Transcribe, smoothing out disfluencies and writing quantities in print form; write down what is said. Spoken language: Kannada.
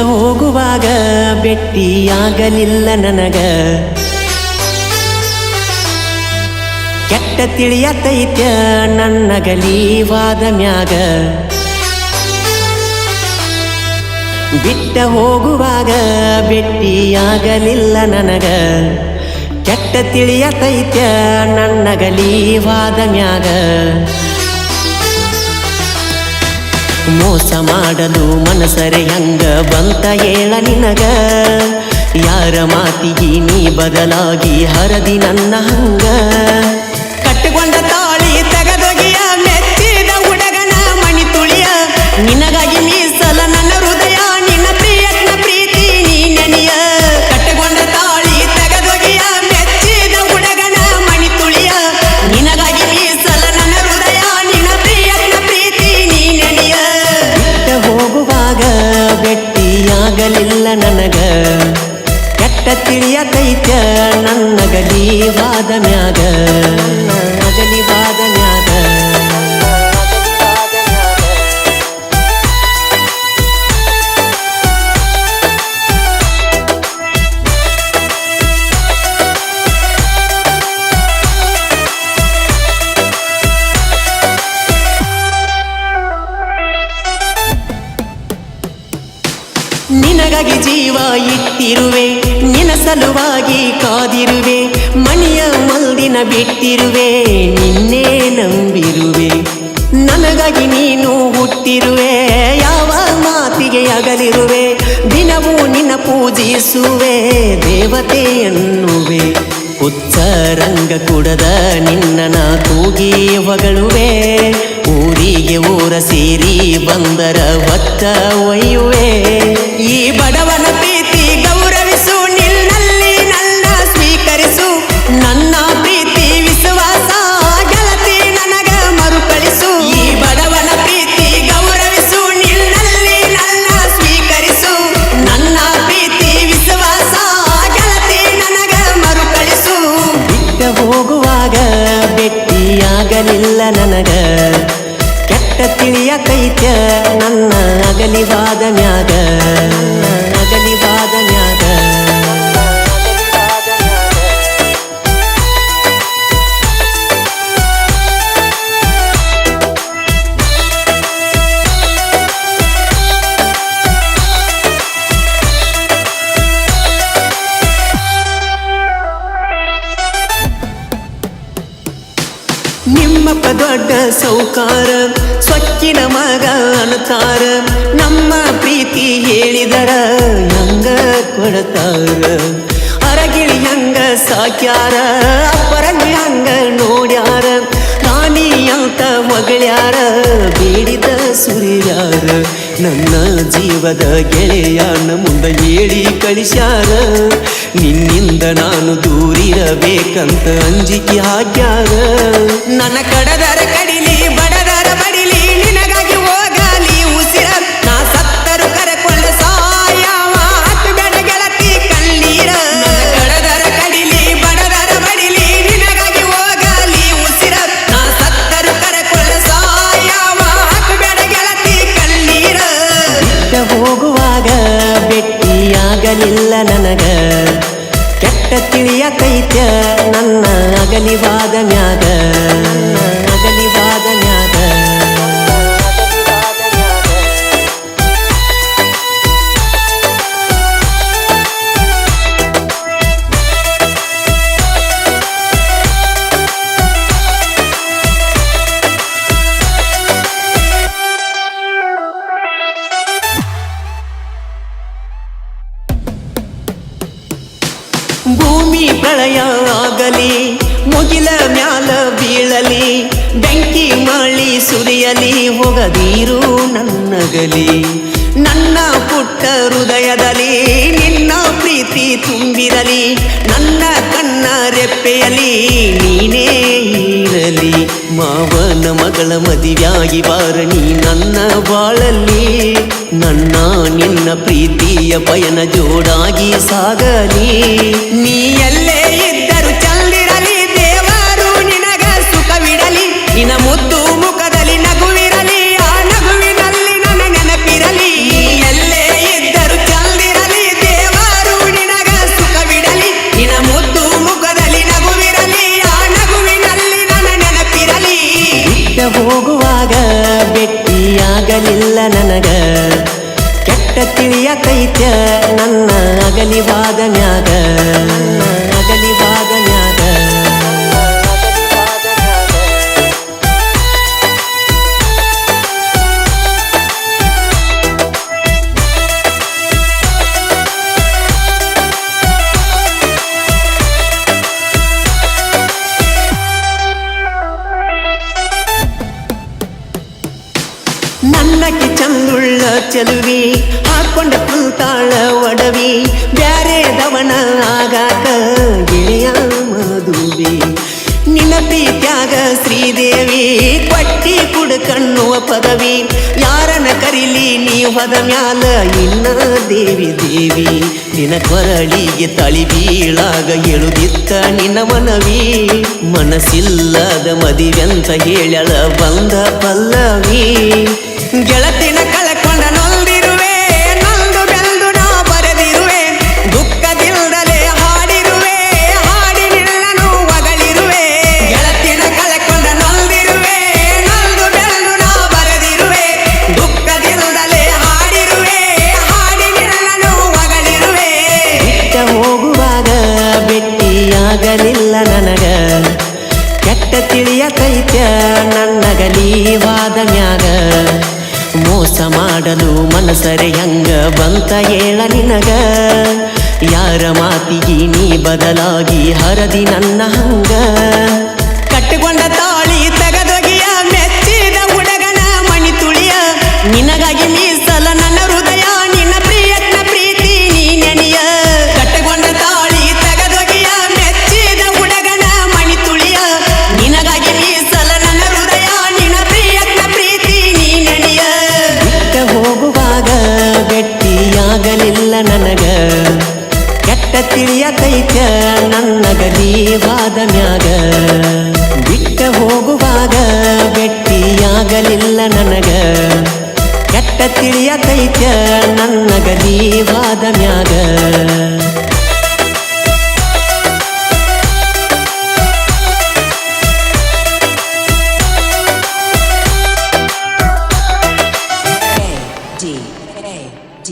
ಹೋಗುವಾಗ ಭೆಟ್ಟಿಯಾಗಲಿಲ್ಲ ನನಗ ಕೆಟ್ಟ ತಿಳಿಯತೈತ್ಯ ನನ್ನಗಲೀವಾದ ಮ್ಯಾಗ ಬಿಟ್ಟ ಹೋಗುವಾಗ ಭೆಟ್ಟಿಯಾಗಲಿಲ್ಲ ನನಗ ಕೆಟ್ಟ ತಿಳಿಯತೈತ್ಯ ನನ್ನಗಲೀವಾದ ಮ್ಯಾಗ ಮೋಸ ಮಾಡಲು ಮನಸರೆ ಹಂಗ ಬಂತ ಹೇಳ ನಿನಗ ಯಾರ ಮಾತಿಗೆ ನೀ ಬದಲಾಗಿ ಹರದಿ ನನ್ನ ಹಂಗ ಕಟ್ಟಿಕೊಂಡ ತಾಳಿ ತೆಗೆದೊಗೆಯ ಮೆಚ್ಚಿದ ಹುಡುಗನ ಮಣಿ ತುಳಿಯ ನಿನಗಾಗಿ ಮೀಸಲ ನನ್ನ ಹೃದಯ ನಿನ್ನ ಪ್ರಿಯನ ಪ್ರೀತಿ ನೀ ನೆನೆಯ ಕಟ್ಟಿಕೊಂಡ ತಾಳಿ ತೆಗೆದೊಗೆಯ ಮೆಚ್ಚಿದ ಹುಡುಗನ ಮಣಿ ತುಳಿಯ ನಿನಗಾಗಿ ಮೀಸಲ ನನ್ನ ಹೃದಯ ನಿನ್ನ ಪ್ರಿಯನ ಪ್ರೀತಿ ನೀ ನೆನೆಯ ಹೋಗುವಾಗ ಭೆಟ್ಟಿಯಾಗಲಿಲ್ಲ ನನಗ ಕೆಟ್ಟ ತಿಳಿಯತೈತ್ಯ ನನ್ನಗಲೀವಾದ ಮ್ಯಾಗ ಅಗಲಿವಾದ ಮ್ಯಾಗ ನಿನಗಾಗಿ ಜೀವ ಇಟ್ಟಿರುವೆ ನಿನ ಸಲುವಾಗಿ ಕಾದಿರುವೆ ಮಣಿಯ ಮಲ್ದಿನ ಬಿಟ್ಟಿರುವೆ ನಿನ್ನೆ ನಂಬಿರುವೆ ನನಗಾಗಿ ನೀನು ಹುಟ್ಟಿರುವೆ ಯಾವ ಮಾತಿಗೆ ಅಗಲಿರುವೆ ದಿನವೂ ನಿನ್ನ ಪೂಜಿಸುವೆ ದೇವತೆ ಎನ್ನುವೆ ಹುಚ್ಚ ರಂಗ ಕುಡದ ನಿನ್ನ ತೂಗಿ ಹೊಗಳುವೆ ಊರಿಗೆ ಊರ ಸೇರಿ ಬಂದರ ಹೊತ್ತ ಒಯ್ಯುವೆ ಈ ಬಡವನ ಪ್ರೀತಿ ಗೌರವಿಸು ನಿನ್ನಲ್ಲಿ ನನ್ನ ಸ್ವೀಕರಿಸು ನನ್ನ ಪ್ರೀತಿ ವಿಶ್ವಾಸ ಗೆಳತಿ ನನಗ ಮರುಕಳಿಸು ಈ ಬಡವನ ಪ್ರೀತಿ ಗೌರವಿಸು ನಿನ್ನಲ್ಲಿ ನನ್ನ ಸ್ವೀಕರಿಸು ನನ್ನ ಪ್ರೀತಿ ವಿಶ್ವಾಸ ಗೆಳತಿ ನನಗ ಮರುಕಳಿಸು ಬಿಟ್ಟ ಹೋಗುವಾಗ ಭೆಟ್ಟಿಯಾಗಲಿಲ್ಲ ನನಗ ಕೆಟ್ಟ ತಿಳಿಯತೈತ್ಯ ನನ್ನ ಅಗಲಿವಾದ ಮ್ಯಾಗ ಅಗಲಿವಾದ ಮ್ಯಾಗ ನಿಮ್ಮಪ್ಪ ದೊಡ್ಡ ಸೌಕಾರ ಸೊಕ್ಕಿನ ಮಗ ಅನ್ನತಾರ ನಮ್ಮ ಪ್ರೀತಿ ಹೇಳಿದರ ಹಂಗ ಕೊಡತಾರ ಅರಗಿಳಿ ಹಂಗ ಸಾಕ್ಯಾರ ಅಪ್ಪರಂಗಿ ಹಂಗ ನೋಡ್ಯಾರ ರಾಣಿ ಅಂತ ಹೊಗಳ್ಯಾರ ಬೇಡಿದ ಸುರಿಯಾರ ನನ್ನ ಜೀವದ ಗೆಳೆಯನ ಮುಂದೆ ಹೇಳಿ ಕಳಿಸ್ಯಾರ ನಿನ್ನಿಂದ ನಾನು ದೂರಿರಬೇಕಂತ ಅಂಜಿಕೆ ಹಾಕ್ಯಾರ ನನ್ನ ಕಡದರ ಕಡಿಲಿ ಬಡದರ ಬಡಿಲಿ ನಿನಗಾಗಿ ಹೋಗಲಿ ಉಸಿರ ನಾ ಸತ್ತರು ಕರೆಕೊಳ್ಳ ಸಾಯವ ಹತ್ತಬೇಡ ಗೆಳತಿ ಕಣ್ಣೀರ ನನ್ನ ಕಡದರ ಕಡಿಲಿ ಬಡದರ ಬಡಿಲಿ ನಿನಗಾಗಿ ಹೋಗಲಿ ಉಸಿರ ನಾ ಸತ್ತರು ಕರೆಕೊಳ್ಳ ಸಾಯವ ಹತ್ತಬೇಡ ಗೆಳತಿ ಕಣ್ಣೀರ ಹೋಗುವಾಗ ಭೆಟ್ಟಿಯಾಗಲಿಲ್ಲ ನನಗ ಕೆಟ್ಟ ತಿಳಿಯತೈತ್ಯ ನನ್ನ ಅಗಲಿವಾದ ಮ್ಯಾಗ ಅಗಲಿವಾದ ಮ್ಯಾಗ ಭೂಮಿ ಪ್ರಳಯ ಆಗಲಿ ಮುಗಿಲ ಮ್ಯಾಲ ಬೀಳಲಿ ಬೆಂಕಿ ಮಳಿ ಸುರಿಯಲಿ ಹೋಗದೀರು ನನ್ನಗಲಿ ನನ್ನ ಪುಟ್ಟ ಹೃದಯದಲ್ಲಿ ನಿನ್ನ ಪ್ರೀತಿ ತುಂಬಿರಲಿ ನನ್ನ ಕಣ್ಣ ರೆಪ್ಪೆಯಲಿ ನೀನೇ ಇರಲಿ ಮಾವನ ಮಗಳ ಮದುವೆಯಾಗಿ ಬಾರ ನೀ ನನ್ನ ಬಾಳಲ್ಲಿ ನನ್ನ ನಿನ್ನ ಪ್ರೀತಿಯ ಪಯಣ ಜೋಡಾಗಿ ಸಾಗಲಿ ನೀ ಎಲ್ಲೇ ಇದ್ದರು ಚಂದಿರಲಿ ದೇವರು ನಿನಗ ಸುಖವಿಡಲಿ ನಿನ್ನ ಮುದ್ದು ಮುಖದಲ್ಲಿ ನಗುವಿರಲಿ ಆ ನಗುವಿನಲ್ಲಿ ನನ್ನ ನೆನಪಿರಲಿ ನೀ ಎಲ್ಲೇ ಇದ್ದರು ಚೆಲುವಿ ಹಾಕೊಂಡ ಕುಂತಾಳ ಒಡವಿ ಬ್ಯಾರೆದವನ ಆಗಾಕ ಗೆಳೆಯ ಮದುವೆ ನಿನ್ನ ಪ್ರೀತ್ಯಾಗ ಶ್ರೀದೇವಿ ಕೊಟ್ಟಿ ಕುಡ್ಕಣ್ಣುವ ಪದವಿ ಯಾರನ ಕರಿಲಿ ನೀ ಹೊದ ಮ್ಯಾಲ ಇನ್ನ ದೇವಿ ದೇವಿ ನಿನ್ನ ಕೊರಳಿಗೆ ತಳಿ ಬೀಳಾಗ ಎಳುದಿತ್ತ ನಿನ್ನ ಮನವಿ ಮನಸ್ಸಿಲ್ಲದ ಮದಿವೆಂತ ಹೇಳ್ಯಾಳ ಬಂದ ಪಲ್ಲವಿ ಗೆಳತಿನ ಕಳಕೊಂಡ ನೊಂದಿರುವೆ ನೊಂದು ಬೆಂದು ನಾ ಬರೆದಿರುವೆ ದುಃಖದಿಲ್ಲದೆ ಹಾಡಿರುವೆ ಹಾಡಿನಿಲ್ಲನು ಹೊಗಳಿರುವೆ ಗೆಳತಿನ ಕಳಕೊಂಡ ನೊಂದಿರುವೆ ನೊಂದು ಬೆಂದು ನಾ ಬರೆದಿರುವೆ ದುಃಖದಿಲ್ಲದೆ ಹಾಡಿರುವೆ ಹಾಡಿನಿಲ್ಲನು ಹೊಗಳಿರುವೆ ಬಿಟ್ಟ ಹೋಗುವಾಗ ಭೆಟ್ಟಿಯಾಗಲಿಲ್ಲ ನನಗ ಕೆಟ್ಟ ತಿಳಿಯತೈತ್ಯ ನನ್ನಗಲೀವಾದ ಮ್ಯಾಗ ಮೋಸ ಮಾಡಲು ಮನಸರೆ ಹೆಂಗ ಬಂತ ಹೇಳ ನಿನಗ ಯಾರ ಮಾತಿಗೆ ನೀ ಬದಲಾಗಿ ಹರದಿ ನನ್ನ ಹಂಗ ಕಟ್ಟಿಕೊಂಡ ತಾಳಿ ತೆಗದೊಗಿಯ ಮೆಚ್ಚಿದ ಹುಡುಗನ ಮಣಿ ತುಳಿಯ ನಿನಗಾಗಿ ಮೀಸಲ ನನ್ನ ಹೃದಯ ನಿನ್ನ ಪ್ರಿಯತ್ನ ಪ್ರೀತಿ ನೀ ನೆನೆಯ ಕಟ್ಟಿಕೊಂಡ ತಾಳಿ ತೆಗದೊಗಿಯ ಮೆಚ್ಚಿದ ಹುಡುಗನ ಮಣಿ ತುಳಿಯ ನಿನಗಾಗಿ ಮೀಸಲ ನನ್ನ ಹೃದಯ ನಿನ್ನ ಪ್ರಿಯತ್ನ ಪ್ರೀತಿ ನೀ ನೆನೆಯ ಬಿಟ್ಟ ಹೋಗುವಾಗ ಭೆಟ್ಟಿಯಾಗಲಿಲ್ಲ ನನಗ ಕೆಟ್ಟ ತಿಳಿಯತೈತ್ಯ ನನ್ನ ಗಲೀವಾದ ಮ್ಯಾಗ ಬಿಟ್ಟ ಹೋಗುವಾಗ ಭೆಟ್ಟಿಯಾಗಲಿಲ್ಲ ನನಗ ಕೆಟ್ಟ ತಿಳಿಯತೈತ್ಯ ನನ್ನ ಗಲೀವಾದ ಮ್ಯಾಗ A D